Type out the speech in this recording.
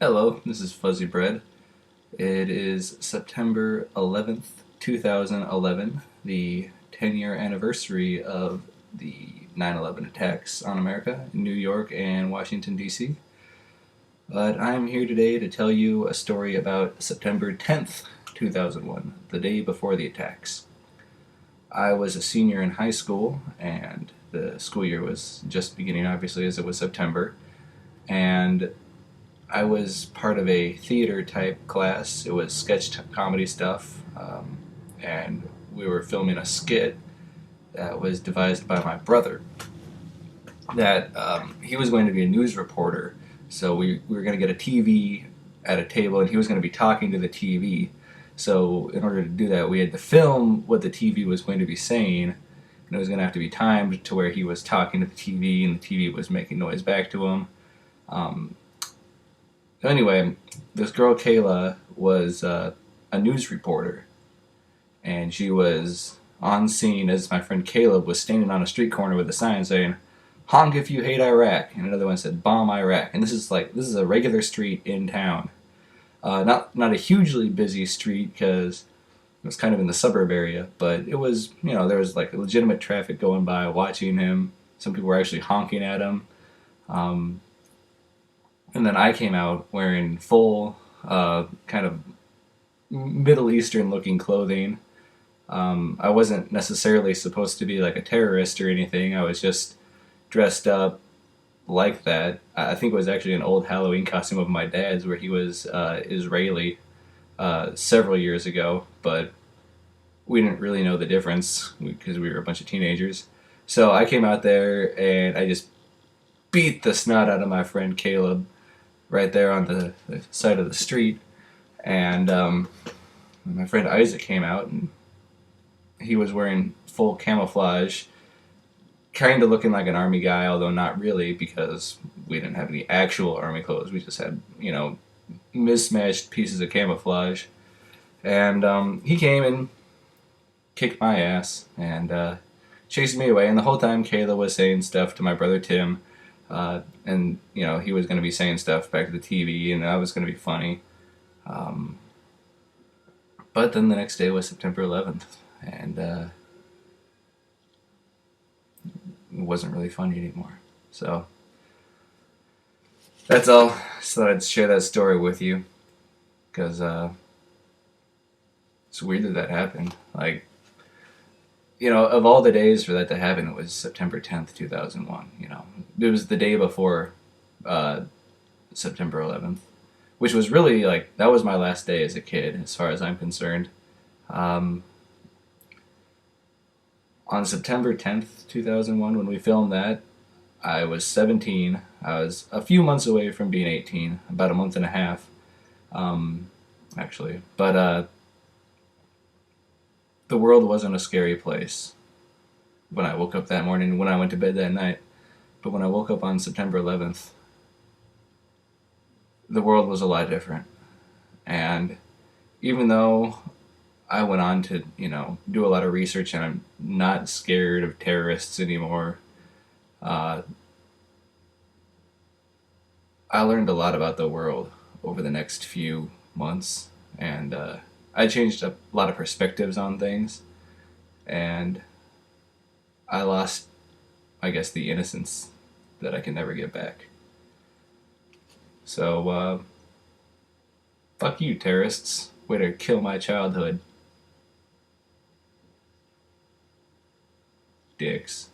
Hello, this is Fuzzy Bread. It is September 11th, 2011, the 10-year anniversary of the 9/11 attacks on America in New York and Washington, D.C. But I'm here today to tell you a story about September 10th, 2001, the day before the attacks. I was a senior in high school, and the school year was just beginning, obviously, as it was September. And I was part of a theater type class. It was sketch comedy stuff, and we were filming a skit that was devised by my brother. That he was going to be a news reporter, so we were going to get a TV at a table, and he was going to be talking to the TV. So in order to do that, we had to film what the TV was going to be saying, and it was going to have to be timed to where he was talking to the TV, and the TV was making noise back to him. Um, So anyway, this girl Kayla was a news reporter, and she was on scene as my friend Caleb was standing on a street corner with a sign saying, "Honk if you hate Iraq," and another one said, "Bomb Iraq." And this is a regular street in town, not a hugely busy street because it was kind of in the suburb area, but it was, there was like legitimate traffic going by watching him. Some people were actually honking at him. Um, And then I came out wearing full, kind of Middle Eastern looking clothing. I wasn't necessarily supposed to be like a terrorist or anything. I was just dressed up like that. I think it was actually an old Halloween costume of my dad's where he was Israeli several years ago, but we didn't really know the difference because we were a bunch of teenagers. So I came out there and I just beat the snot out of my friend Caleb right there on the side of the street. And my friend Isaac came out, and he was wearing full camouflage, kind of looking like an army guy, although not really because we didn't have any actual army clothes. We just had, mismatched pieces of camouflage. And he came and kicked my ass and chased me away. And the whole time, Kayla was saying stuff to my brother Tim. And he was going to be saying stuff back to the TV, and that was going to be funny. Um, but then the next day was September 11th, and it wasn't really funny anymore. So that's all. Just thought I'd share that story with you because it's weird that happened. Like, of all the days for that to happen, it was September 10th, 2001. It was the day before uh, September 11th, which was really like, that was my last day as a kid, as far as I'm concerned. Um, on September 10th, 2001, when we filmed that, I was 17. I was a few months away from being 18, about a month and a half, actually. But the world wasn't a scary place when I woke up that morning, when I went to bed that night. But when I woke up on September 11th, the world was a lot different. And even though I went on to, do a lot of research and I'm not scared of terrorists anymore, uh, I learned a lot about the world over the next few months. And I changed a lot of perspectives on things. And I lost, I guess, the innocence that I can never get back. So, fuck you, terrorists. Way to kill my childhood. Dicks.